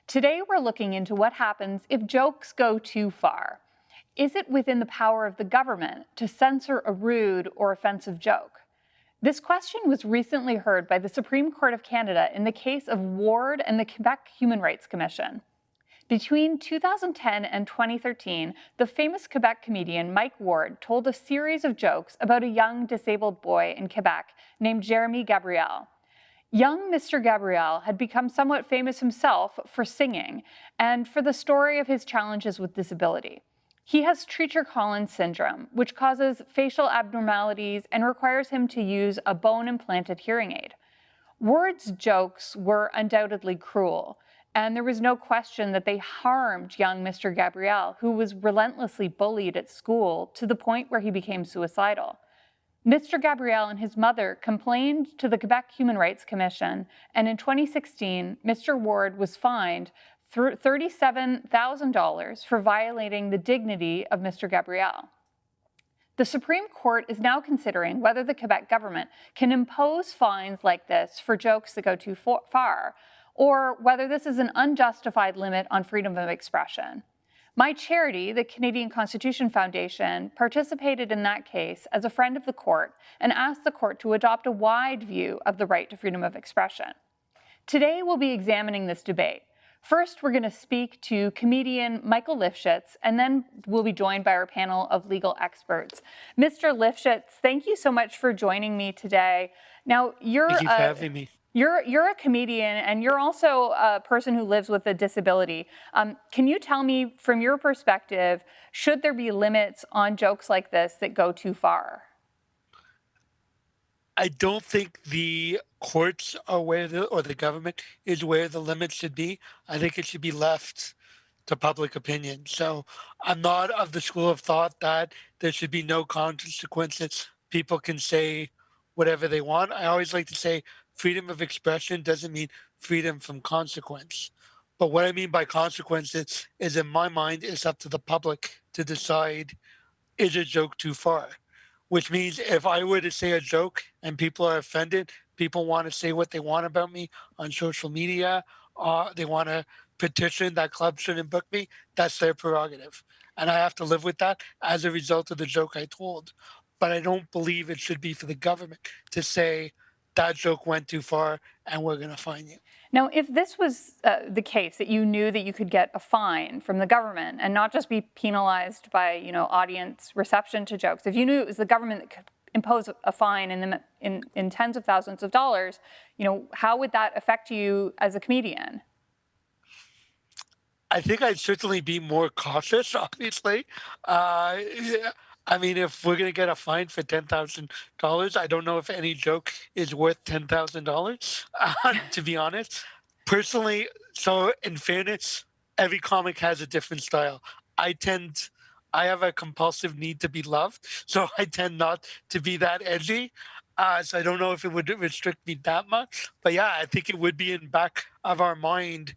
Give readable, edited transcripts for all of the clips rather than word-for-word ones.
Today, we're looking into what happens if jokes go too far. Is it within the power of the government to censor a rude or offensive joke? This question was recently heard by the Supreme Court of Canada in the case of Ward and the Quebec Human Rights Commission. Between 2010 and 2013, the famous Quebec comedian Mike Ward told a series of jokes about a young disabled boy in Quebec named Jeremy Gabriel. Young Mr. Gabriel had become somewhat famous himself for singing and for the story of his challenges with disability. He has Treacher-Collins syndrome, which causes facial abnormalities and requires him to use a bone-implanted hearing aid. Ward's jokes were undoubtedly cruel, and there was no question that they harmed young Mr. Gabriel, who was relentlessly bullied at school to the point where he became suicidal. Mr. Gabriel and his mother complained to the Quebec Human Rights Commission, and in 2016, Mr. Ward was fined $37,000 for violating the dignity of Mr. Gabriel. The Supreme Court is now considering whether the Quebec government can impose fines like this for jokes that go too far, or whether this is an unjustified limit on freedom of expression. My charity, the Canadian Constitution Foundation, participated in that case as a friend of the court and asked the court to adopt a wide view of the right to freedom of expression. Today, we'll be examining this debate. First, we're going to speak to comedian Michael Lifshitz, and then we'll be joined by our panel of legal experts. Mr. Lifshitz, thank you so much for joining me today. Now, Thank you for having me. You're a comedian, and you're also a person who lives with a disability. Can you tell me, from your perspective, should there be limits on jokes like this that go too far? I don't think the courts are or the government is where the limits should be. I think it should be left to public opinion. So I'm not of the school of thought that there should be no consequences. People can say whatever they want. I always like to say freedom of expression doesn't mean freedom from consequence. But what I mean by consequences is, in my mind, it's up to the public to decide, is a joke too far? Which means if I were to say a joke and people are offended, people want to say what they want about me on social media, they want to petition that club shouldn't book me, that's their prerogative. And I have to live with that as a result of the joke I told. But I don't believe it should be for the government to say that joke went too far and we're going to fine you. Now, if this was the case, that you knew that you could get a fine from the government and not just be penalized by, audience reception to jokes, if you knew it was the government that could impose a fine in tens of thousands of dollars, how would that affect you as a comedian? I think I'd certainly be more cautious, obviously. Yeah, I mean, if we're going to get a fine for $10,000, I don't know if any joke is worth $10,000, to be honest. Personally, so in fairness, every comic has a different style. I tend, I have a compulsive need to be loved, so I tend not to be that edgy. So I don't know if it would restrict me that much. But yeah, I think it would be in back of our mind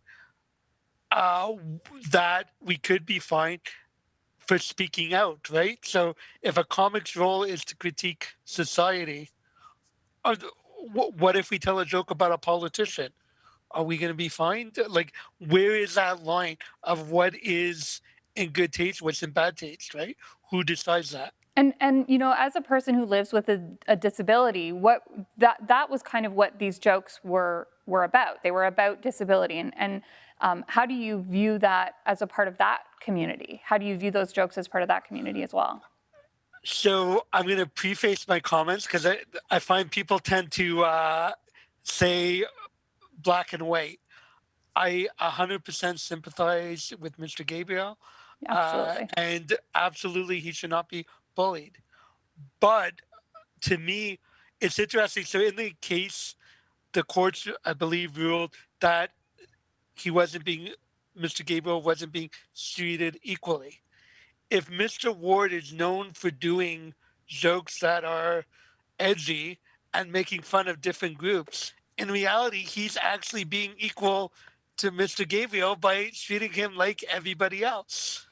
uh, that we could be fined for speaking out, right? So if a comic's role is to critique society, uh, what if we tell a joke about a politician? Are we going to be fined? Like, where is that line of what is in good taste, what's in bad taste, right? Who decides that? And as a person who lives with a disability, what that was kind of what these jokes were about. They were about disability, and how do you view that as a part of that community? How do you view those jokes as part of that community as well? So I'm going to preface my comments because I find people tend to say black and white. I 100% sympathize with Mr. Gabriel, Absolutely. and absolutely he should not be bullied. But to me, it's interesting. So in the case, the courts, I believe, ruled that he wasn't being, Mr. Gabriel wasn't being treated equally. If Mr. Ward is known for doing jokes that are edgy and making fun of different groups, in reality, he's actually being equal to Mr. Gabriel by treating him like everybody else.